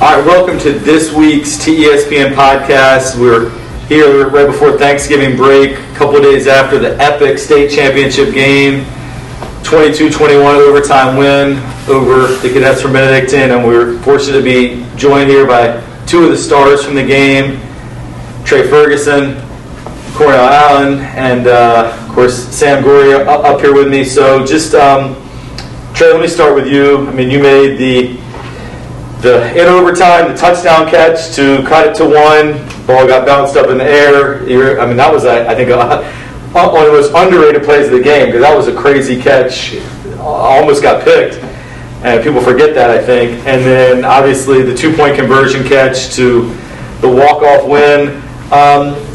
All right, welcome to this week's TESPN podcast. We're here right before Thanksgiving break, a couple of days after the epic state championship game, 22-21 overtime win over the Cadets from Benedictine, and we're fortunate to be joined here by two of the stars from the game, Trai Ferguson, Cornell Allen, and of course Sam Gorey up here with me. So just, Trai, let me start with you. I mean, you made the in overtime, the touchdown catch to cut it to one. Ball got bounced up in the air. That was, I think, one of the most underrated plays of the game, because that was a crazy catch. Almost got picked, and people forget that, I think. And then, obviously, the two-point conversion catch to the walk-off win.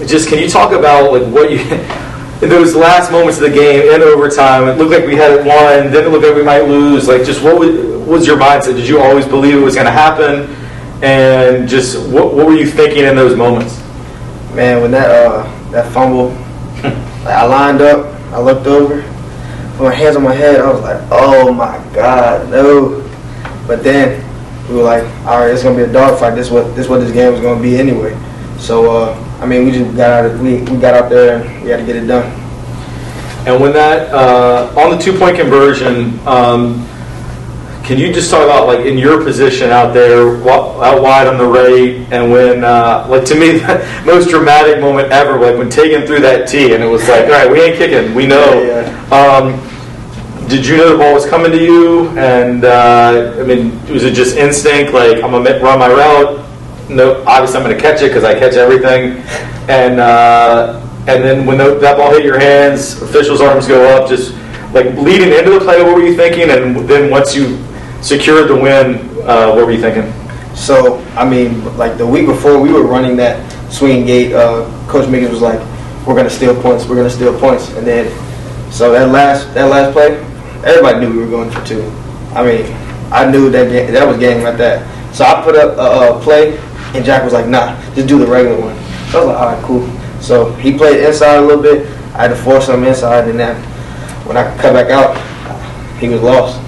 Just can you talk about what you in those last moments of the game in overtime? It looked like we had it won, then it looked like we might lose. Just what was your mindset? Did you always believe it was going to happen? And just what were you thinking in those moments? Man, when that fumble, I lined up, I looked over, put my hands on my head, I was like, oh my God, no. But then we were like, all right, it's gonna be a dogfight. This what this game was gonna be anyway. So we just got out there and we had to get it done. And when that on the 2-point conversion, can you just talk about in your position out there, out wide on the right, and when to me the most dramatic moment ever, when taking through that tee, and it was all right, we ain't kicking, we know. Yeah. Did you know the ball was coming to you? And was it just instinct? I'm gonna run my route. No, obviously I'm gonna catch it because I catch everything. And then when that ball hit your hands, officials' arms go up. Just leading into the play, what were you thinking? And then once you secured the win, what were you thinking? So, the week before we were running that swing gate, Coach Miggins was like, we're going to steal points. And then, so that last play, everybody knew we were going for two. I knew that was game right there. So I put up a play, and Jack was like, nah, just do the regular one. So I was like, all right, cool. So he played inside a little bit. I had to force him inside, and then when I cut back out, he was lost.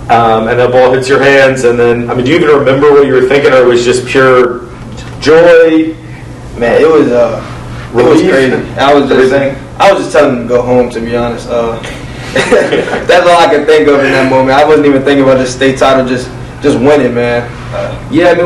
And that ball hits your hands, and then, do you even remember what you were thinking, or it was just pure joy? Man, it was crazy. I was just telling him to go home, to be honest. That's all I could think of in that moment. I wasn't even thinking about the state title, just winning, man.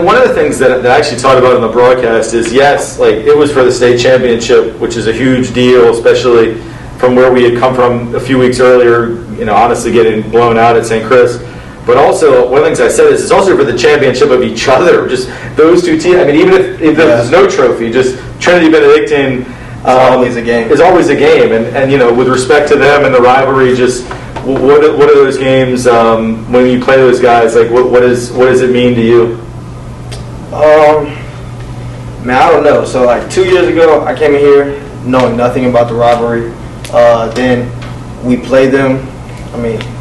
One of the things that I actually talked about in the broadcast is, yes, it was for the state championship, which is a huge deal, especially from where we had come from a few weeks earlier, honestly getting blown out at St. Chris. But also, one of the things I said is it's also for the championship of each other. Just those two teams. Even if there's no trophy, just Trinity Benedictine it's always a game. Is always a game. And with respect to them and the rivalry, just what are those games when you play those guys? What does it mean to you? Man, I don't know. So 2 years ago, I came in here knowing nothing about the rivalry. Then we play them.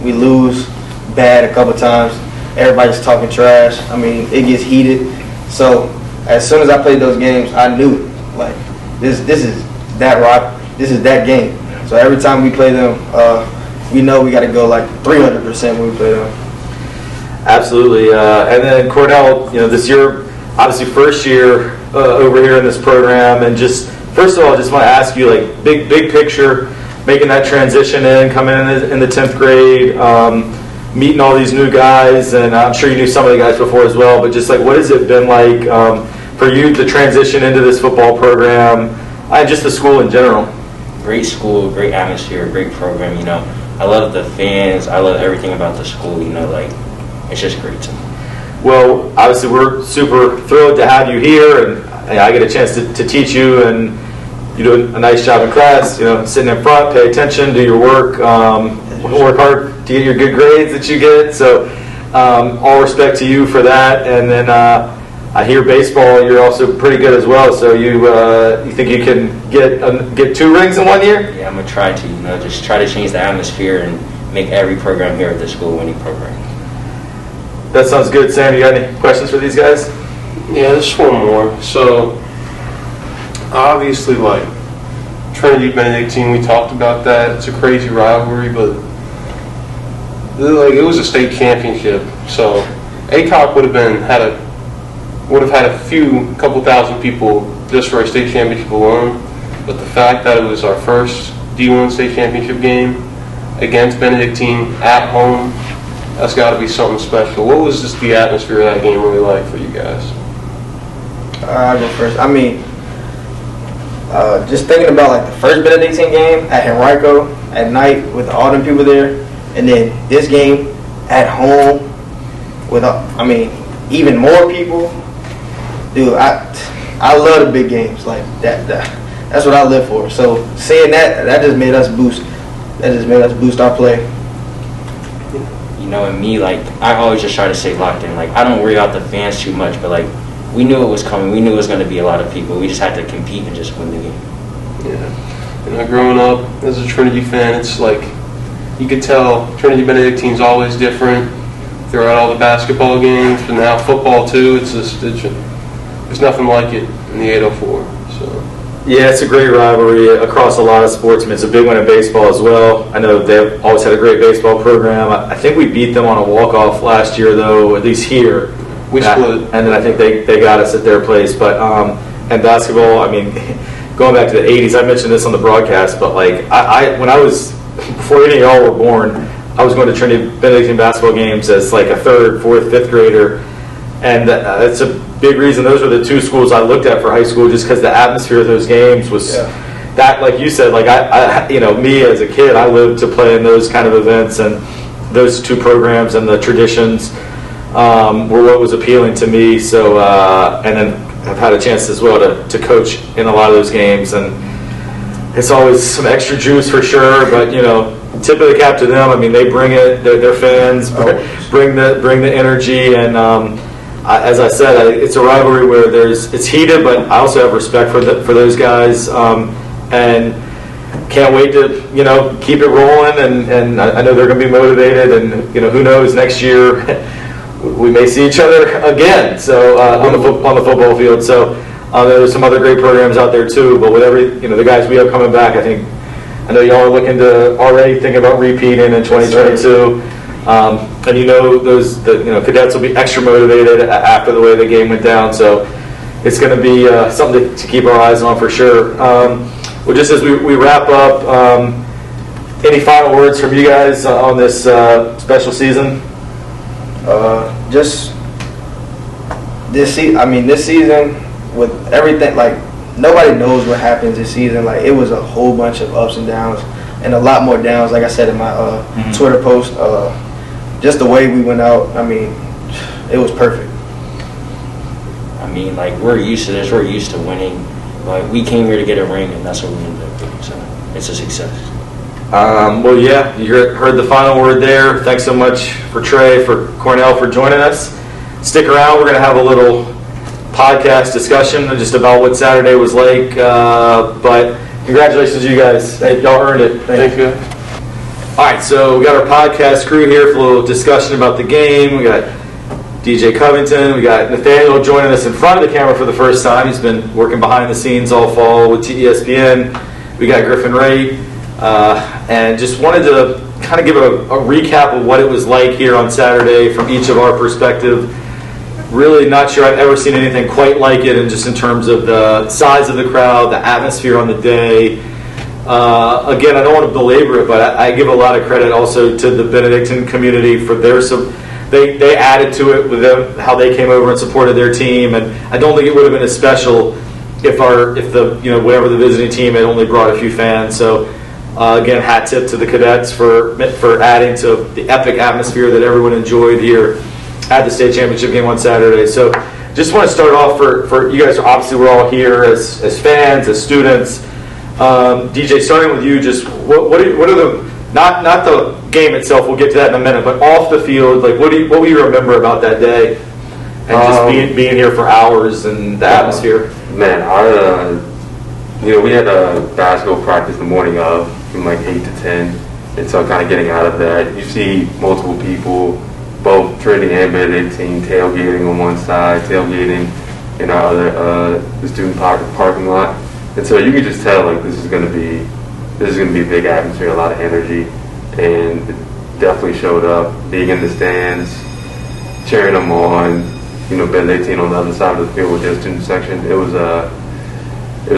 We lose bad a couple times. Everybody's talking trash. It gets heated. So as soon as I played those games, I knew this is that rock. This is that game. So every time we play them, we know we got to go 300% when we play them. Absolutely. And then Cornell, this year, obviously first year over here in this program, and just first of all, I just want to ask you, big picture, making that transition coming in the 10th grade, meeting all these new guys, and I'm sure you knew some of the guys before as well, but just what has it been like for you to transition into this football program, and just the school in general? Great school, great atmosphere, great program, I love the fans, I love everything about the school, it's just great to me. Well, obviously we're super thrilled to have you here, and I get a chance to teach you, and you do a nice job in class, sitting in front, pay attention, do your work, work hard to get your good grades that you get. So all respect to you for that. And then I hear baseball, you're also pretty good as well. So you think you can get 2 rings in 1 year? Yeah, I'm going to try to, just try to change the atmosphere and make every program here at the school a winning program. That sounds good. Sam, you got any questions for these guys? Yeah, just one more. So, obviously, Trinity Benedictine, we talked about that. It's a crazy rivalry, but it was a state championship. So, ACOC would have had a couple thousand people just for our state championship alone. But the fact that it was our first D1 state championship game against Benedictine at home, that's got to be something special. What was just the atmosphere of that game really like for you guys? I'll go first. I mean, just thinking about like the first Benedictine game at Henrico at night with all them people there, and then this game at home with, even more people. Dude, I love the big games like that. That's what I live for. So seeing that just made us boost. That just made us boost our play. You know, and me, like, I always just try to stay locked in. Like, I don't worry about the fans too much, but like, we knew it was coming. We knew it was going to be a lot of people. We just had to compete and just win the game. Yeah. You know, growing up as a Trinity fan, it's like you could tell Trinity Benedictine's always different throughout all the basketball games, but now football too. There's nothing like it in the 804. So. Yeah, it's a great rivalry across a lot of sports. I mean, it's a big one in baseball as well. I know they've always had a great baseball program. I think we beat them on a walk-off last year, though, at least here. We split. And then I think they got us at their place. But and basketball, I mean, going back to the 80s, I mentioned this on the broadcast, but like when I was, before any of y'all were born, I was going to Trinity Benedictine basketball games as like a third, fourth, fifth grader. And that's a big reason. Those were the two schools I looked at for high school, just because the atmosphere of those games was that, like you said, like I me as a kid, I lived to play in those kind of events, and those two programs and the traditions were what was appealing to me. So, and then I've had a chance as well to coach in a lot of those games, and it's always some extra juice for sure. But tip of the cap to them. I mean, they bring it. Their fans bring the energy, and as I said, it's a rivalry where it's heated, but I also have respect for those guys, and can't wait to keep it rolling. And I know they're going to be motivated, and who knows, next year we may see each other again. So on the football field. So there's some other great programs out there too. But with the guys we have coming back, I know y'all are looking to already think about repeating in 2022. And those cadets will be extra motivated after the way the game went down. So it's going to be something to keep our eyes on for sure. Well, just as we wrap up, any final words from you guys on this special season? Just this season with everything, like nobody knows what happens this season. Like it was a whole bunch of ups and downs, and a lot more downs. Like I said in my Twitter post, just the way we went out. I mean, it was perfect. I mean, like, we're used to this. We're used to winning. Like, we came here to get a ring, and that's what we ended up doing. So it's a success. Well, yeah, you heard the final word there. Thanks so much for Trai, for Cornell, for joining us. Stick around. We're going to have a little podcast discussion just about what Saturday was like. But congratulations, you guys. Hey, y'all earned it. Thank you. All right, so we got our podcast crew here for a little discussion about the game. We got DJ Covington. We got Nathaniel joining us in front of the camera for the first time. He's been working behind the scenes all fall with TESPN. We got Griffin Ray. And just wanted to kind of give a recap of what it was like here on Saturday from each of our perspective. Really not sure I've ever seen anything quite like it, and just in terms of the size of the crowd, the atmosphere on the day. Again, I don't want to belabor it, but I give a lot of credit also to the Benedictine community for they added to it with them, how they came over and supported their team, and I don't think it would have been as special if whatever the visiting team had only brought a few fans. So again, hat tip to the cadets for adding to the epic atmosphere that everyone enjoyed here at the state championship game on Saturday. So just want to start off for you guys. Obviously, we're all here as fans, as students. DJ, starting with you, just what are the not the game itself, we'll get to that in a minute, but off the field, like what will you remember about that day and just being here for hours and the atmosphere? Man, we had a basketball practice the morning of from like 8 to 10, and so kind of getting out of that, you see multiple people, both Trinity and Benedictine, tailgating on one side, tailgating in our other the student parking lot. And so you could just tell, like, this is going to be a big atmosphere, a lot of energy, and it definitely showed up. Being in the stands cheering them on, Band 18 on the other side of the field with their student section. It was a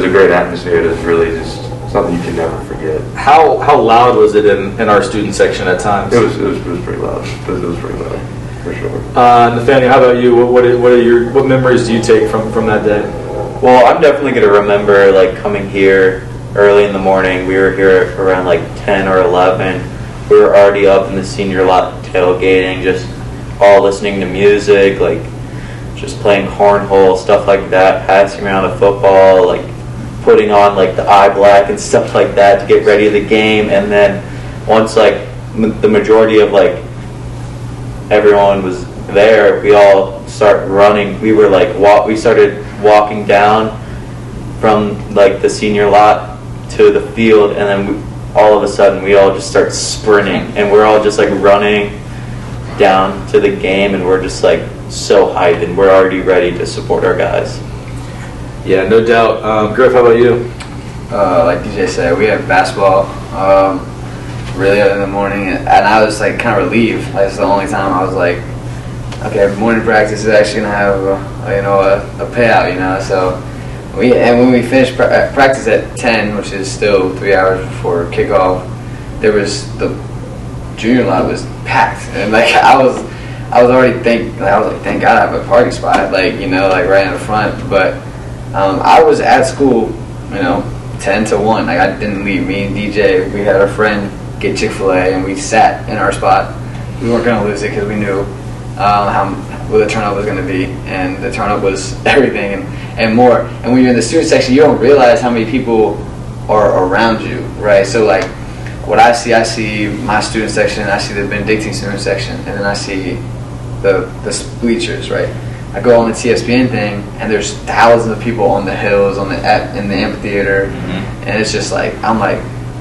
great atmosphere. That's really just something you can never forget. How loud was it in our student section at times? It was pretty loud. It was pretty loud, for sure. Nathaniel, how about you? What memories do you take from that day? Well, I'm definitely going to remember like coming here early in the morning. We were here around like 10 or 11. We were already up in the senior lot tailgating, just all listening to music, like just playing cornhole, stuff like that, passing around a football, like putting on like the eye black and stuff like that to get ready for the game. And then once like the majority of like everyone was there, we all start running. We were like we started walking down from like the senior lot to the field, and then all of a sudden we all just start sprinting, and we're all just like running down to the game, and we're just like so hyped, and we're already ready to support our guys. Yeah, no doubt. Griff, how about you? Like DJ said, we had basketball really early in the morning, and I was like kind of relieved. That's the only time I was like, okay, morning practice is actually gonna have a payout, So when we finished practice at 10, which is still 3 hours before kickoff, there was the junior lot was packed, and like I was already thank God I have a parking spot, like right in the front, but. I was at school, 10 to 1. Like I didn't leave. Me and DJ, we had our friend get Chick-fil-A, and we sat in our spot. We weren't going to lose it because we knew what the turnout was going to be, and the turnout was everything and more. And when you're in the student section, you don't realize how many people are around you, right? So like what I see my student section, I see the Benedictine student section, and then I see the bleachers, right? I go on the TESPN thing, and there's thousands of people on the hills, in the amphitheater, and it's just like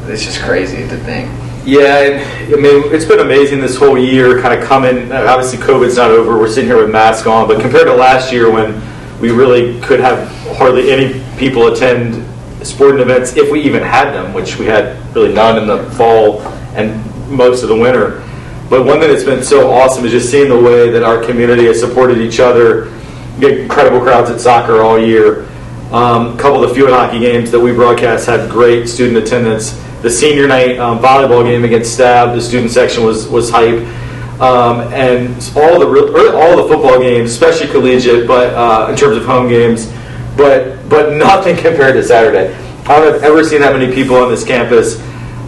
it's just crazy to think. Yeah, and I mean it's been amazing this whole year, kind of coming. Obviously, COVID's not over. We're sitting here with masks on, but compared to last year when we really could have hardly any people attend sporting events, if we even had them, which we had really none in the fall and most of the winter. But one thing that's been so awesome is just seeing the way that our community has supported each other. We get incredible crowds at soccer all year. A couple of the field hockey games that we broadcast had great student attendance. The senior night volleyball game against Stab, the student section was hype. And all the football games, especially collegiate, but in terms of home games, but nothing compared to Saturday. I don't have ever seen that many people on this campus.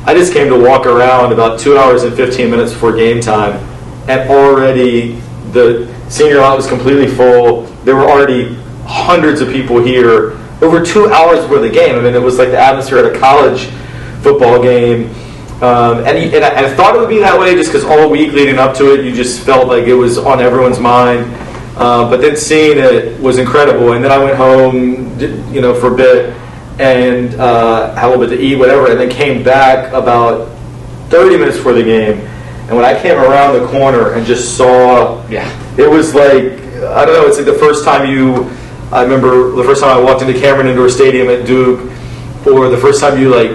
I just came to walk around about 2 hours and 15 minutes before game time, and already the senior lot was completely full. There were already hundreds of people here over 2 hours before the game. I mean, it was like the atmosphere at a college football game. And I thought it would be that way just because all week leading up to it, you just felt like it was on everyone's mind. But then seeing it was incredible. And then I went home, for a bit, and had a little bit to eat, whatever, and then came back about 30 minutes before the game. And when I came around the corner and just saw, it was like, I don't know, it's like the first time I remember the first time I walked into Cameron Indoor Stadium at Duke, or the first time you like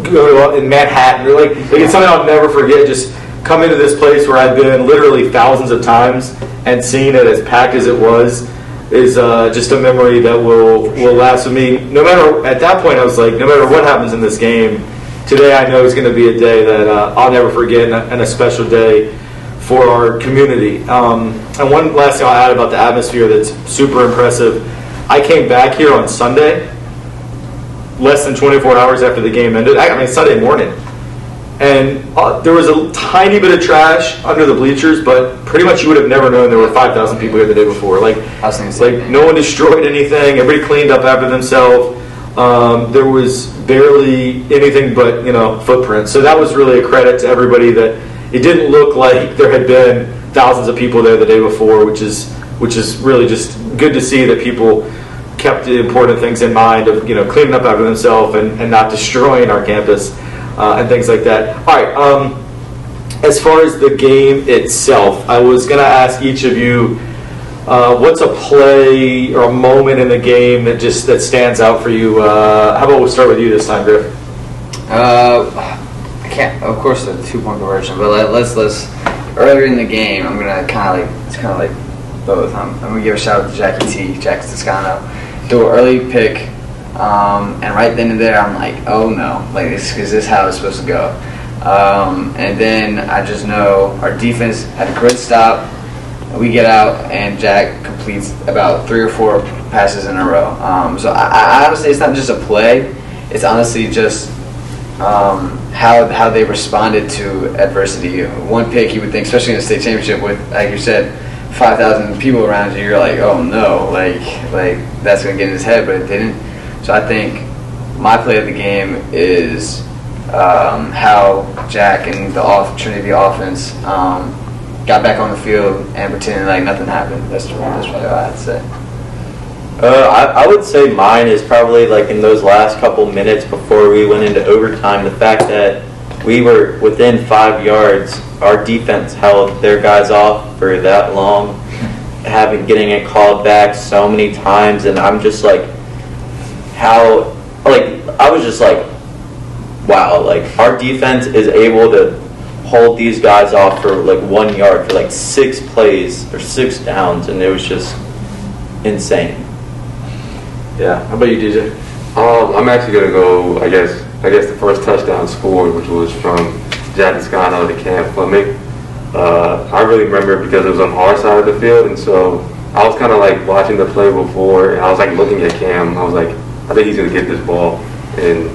go to in Manhattan, or like it's something I'll never forget, just coming to this place where I've been literally thousands of times and seeing it as packed as it was is just a memory that will last with me. No matter, at that point I was like, no matter what happens in this game, today I know is going to be a day that I'll never forget, and a special day for our community. And one last thing I'll add about the atmosphere that's super impressive. I came back here on Sunday, less than 24 hours after the game ended. I mean, Sunday morning. And there was a tiny bit of trash under the bleachers, but pretty much you would have never known there were 5,000 people here the day before. Like no one destroyed anything. Everybody cleaned up after themselves. There was barely anything but footprints. So that was really a credit to everybody that it didn't look like there had been thousands of people there the day before, which is really just good to see that people kept the important things in mind of cleaning up after themselves and not destroying our campus and things like that. All right. As far as the game itself, I was going to ask each of you, what's a play or a moment in the game that stands out for you? How about we'll start with you this time, Griff? I can't. Of course, the 2-point conversion, but let's earlier in the game, I'm gonna it's kind of like both. I'm gonna give a shout out to Jack Toscano. Do an early pick, and right then and there, I'm like, oh no, like is this how it's supposed to go? And then I just know our defense had a great stop. We get out, and Jack completes about 3 or 4 passes in a row. So I honestly, it's not just a play. It's honestly just how they responded to adversity. One pick, you would think, especially in a state championship with, like you said, 5,000 people around you, you're like, oh no, like that's going to get in his head, but it didn't. So I think my play of the game is how Jack and the Trinity offense got back on the field and pretended like nothing happened. That's probably what I'd say. I would say mine is probably like in those last couple minutes before we went into overtime, the fact that we were within 5 yards, our defense held their guys off for that long, getting it called back so many times, and I'm just like, I was just like, wow, like our defense is able to hold these guys off for like 1 yard for like 6 plays or 6 downs, and it was just insane. Yeah. How about you, DJ? I'm actually gonna go. I guess the first touchdown scored, which was from Jack Toscano to Cam Fleming. I really remember because it was on our side of the field, and so I was kind of like watching the play before, and I was like looking at Cam. I was like, I think he's gonna get this ball, and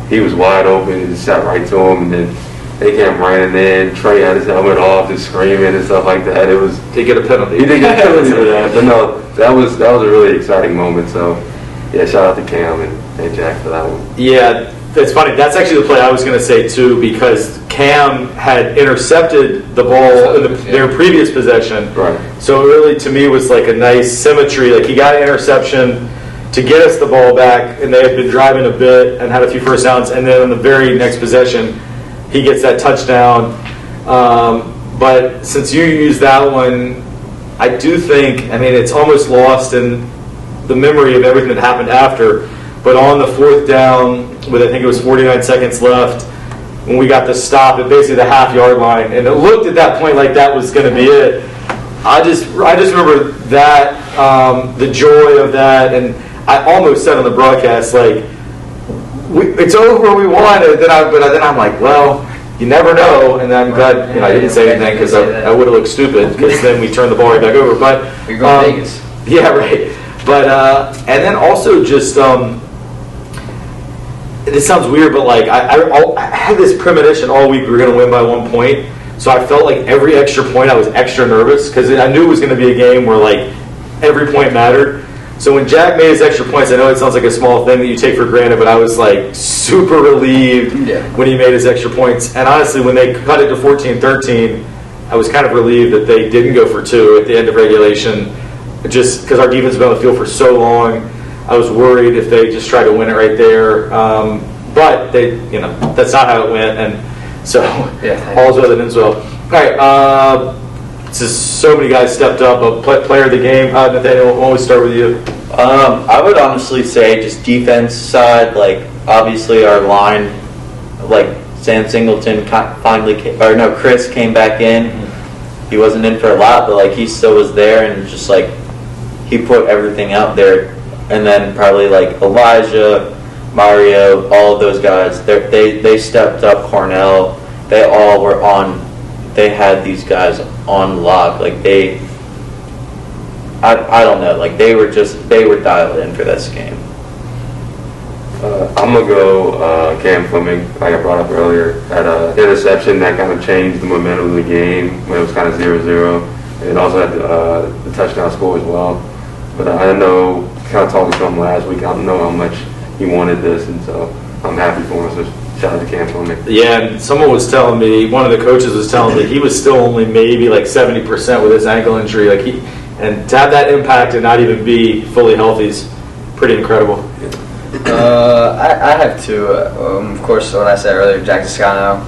he was wide open. He just sat right to him, and then they came running in. Trai had his helmet off, just screaming and stuff like that. It was. He get a penalty. He did get a penalty for that, but no, that was a really exciting moment. So. Yeah, shout out to Cam and Jack for that one. Yeah, it's funny. That's actually the play I was going to say too, because Cam had intercepted the ball in their previous possession. Right. So it really, to me, was like a nice symmetry. Like he got an interception to get us the ball back, and they had been driving a bit and had a few first downs, and then on the very next possession, he gets that touchdown. But since you used that one, I do think, I mean, it's almost lost in the memory of everything that happened after, but on the 4th down with, I think it was 49 seconds left, when we got the stop at basically the half-yard line, and it looked at that point like that was going to be it. I just remember that, the joy of that, and I almost said on the broadcast, like, it's over, we won, but then I'm like, well, you never know, and I'm glad I didn't say anything because I would have looked stupid, because then we turned the ball right back over. But You're going to Vegas. Yeah, right. But and then also just this sounds weird, but like I had this premonition all week we were going to win by 1 point. So I felt like every extra point I was extra nervous because I knew it was going to be a game where like every point mattered. So when Jack made his extra points, I know it sounds like a small thing that you take for granted, but I was like super relieved when he made his extra points. And honestly, when they cut it to 14-13, I was kind of relieved that they didn't go for 2 at the end of regulation. Just because our defense has been on the field for so long, I was worried if they just tried to win it right there. But they, that's not how it went, and so all's well that ends well. All right, just so many guys stepped up. A player of the game, Nathaniel. We'll always start with you. I would honestly say just defense side, like obviously our line, like Sam Singleton Chris came back in. He wasn't in for a lot, but like he still was there, and just like he put everything out there. And then probably like Elijah, Mario, all of those guys, they stepped up. Cornell, they all were on. They had these guys on lock. Like I don't know. Like they were dialed in for this game. I'm gonna go Cam Fleming, like I brought up earlier, had an interception that kind of changed the momentum of the game when it was kind of 0-0, and also had the touchdown score as well. But I know, kind of talking to him last week, I don't know how much he wanted this, and so I'm happy for him. So shout out to Cam Fleming. Yeah, and someone was telling me, one of the coaches was telling me he was still only maybe like 70% with his ankle injury. And to have that impact and not even be fully healthy is pretty incredible. I have 2. Of course, what I said earlier, Jack Toscano.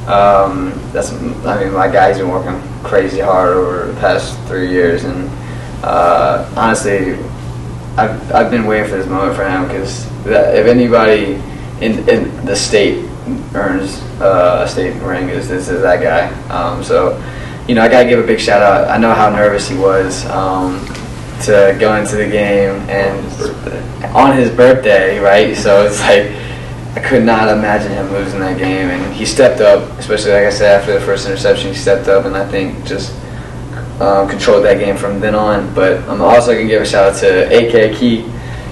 My guy's been working crazy hard over the past 3 years, and honestly, I've been waiting for this moment for him, because if anybody in the state earns a state ring, this is that guy. So I gotta give a big shout out. I know how nervous he was to go into the game and on his birthday, right? So it's like I could not imagine him losing that game, and he stepped up, especially like I said after the first interception. He stepped up, and I think just controlled that game from then on. But I'm also gonna give a shout out to AK Key.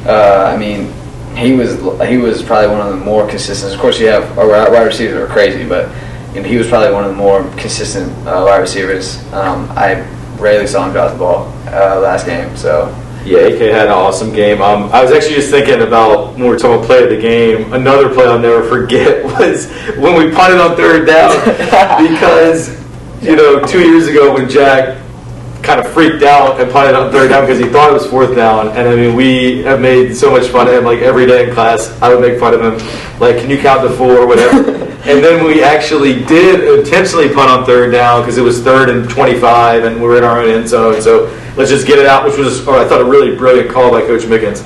I mean, he was probably one of the more consistent. Of course, you have our wide receivers are crazy, but he was probably one of the more consistent wide receivers. I rarely saw him drop the ball last game. So. Yeah, AK had an awesome game. I was actually just thinking about, when we were talking about play of the game, another play I'll never forget was when we punted on third down because, 2 years ago when Jack kind of freaked out and punted on third down because he thought it was fourth down. And I mean, we have made so much fun of him, like every day in class. I would make fun of him, like, can you count to 4 or whatever. And then we actually did intentionally punt on third down because it was 3rd and 25 and we were in our own end zone. So let's just get it out, which was, I thought, a really brilliant call by Coach Mickens.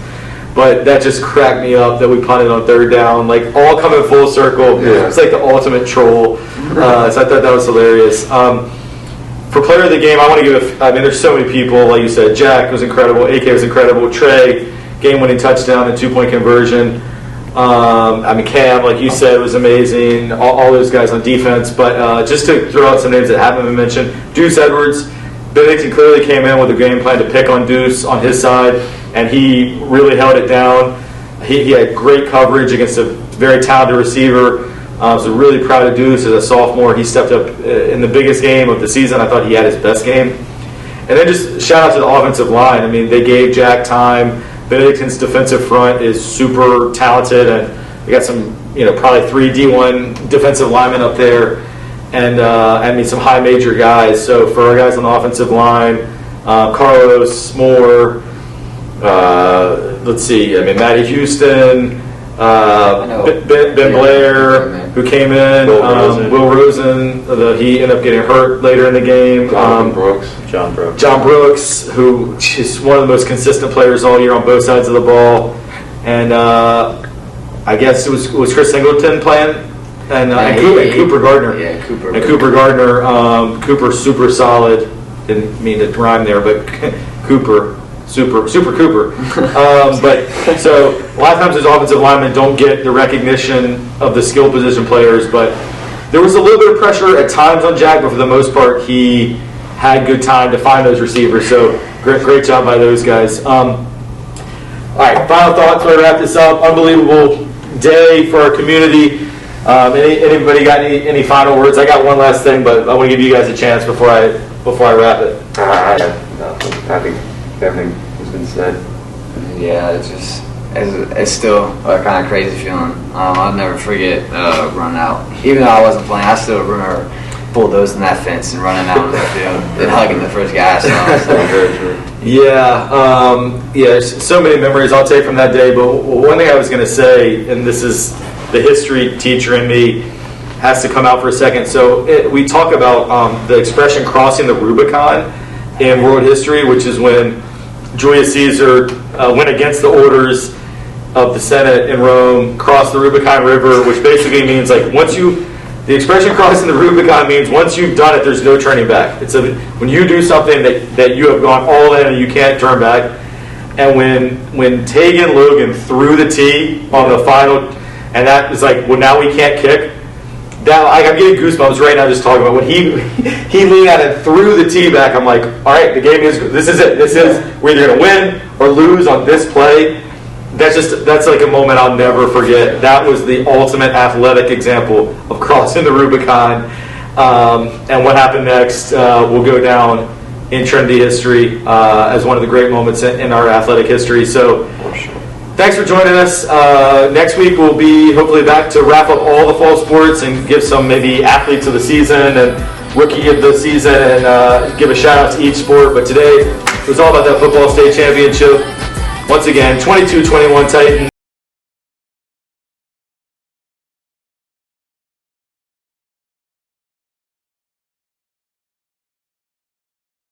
But that just cracked me up that we punted on third down, like all coming full circle. Yeah. It's like the ultimate troll. So I thought that was hilarious. For player of the game, I want to give, there's so many people, like you said. Jack was incredible, AK was incredible, Trai, game-winning touchdown and 2-point conversion. Cam, like you said, was amazing. All those guys on defense. But just to throw out some names that haven't been mentioned, Deuce Edwards, Bennington clearly came in with a game plan to pick on Deuce on his side, and he really held it down. He had great coverage against a very talented receiver. So really proud of Deuce as a sophomore. He stepped up in the biggest game of the season. I thought he had his best game. And then just shout out to the offensive line. I mean, they gave Jack time. Benedict's defensive front is super talented, and they got some, probably 3 D1 defensive linemen up there, and some high major guys. So for our guys on the offensive line, Carlos Moore, Matty Houston, Ben Blair, who came in, Will Rosen, he ended up getting hurt later in the game. John Brooks, who is one of the most consistent players all year on both sides of the ball. And I guess it was Chris Singleton playing, and Cooper Gardner. Yeah, Cooper. And Cooper Gardner, Cooper super solid. Didn't mean to rhyme there, but Cooper. Super Cooper. But so a lot of times those offensive linemen don't get the recognition of the skill position players, but there was a little bit of pressure at times on Jack, but for the most part he had good time to find those receivers. So great job by those guys. All right, final thoughts before I wrap this up. Unbelievable day for our community. Anybody got any final words? I got one last thing, but I want to give you guys a chance before I wrap it. I think everything has been said. Yeah, it's still a kind of crazy feeling. I'll never forget running out. Even though I wasn't playing, I still remember bulldozing that fence and running out on the field and hugging the first guy. There's so many memories I'll take from that day. But one thing I was going to say, and this is the history teacher in me, has to come out for a second. So we talk about the expression crossing the Rubicon in world history, which is when Julius Caesar went against the orders of the Senate in Rome, crossed the Rubicon River, which basically means the expression crossing the Rubicon means once you've done it, there's no turning back. It's when you do something that you have gone all in and you can't turn back. And when Tegan Logan threw the tee on the final, and that was like, well, now we can't kick. I'm getting goosebumps right now just talking about when he leaned out and threw the tee back. I'm like, all right, the game this is it. We're either going to win or lose on this play. That's like a moment I'll never forget. That was the ultimate athletic example of crossing the Rubicon. And what happened next will go down in Trinity history as one of the great moments in our athletic history. So thanks for joining us. Next week we'll be hopefully back to wrap up all the fall sports and give some maybe athletes of the season and rookie of the season and give a shout out to each sport. But today it was all about that football state championship. Once again, 22-21 Titans.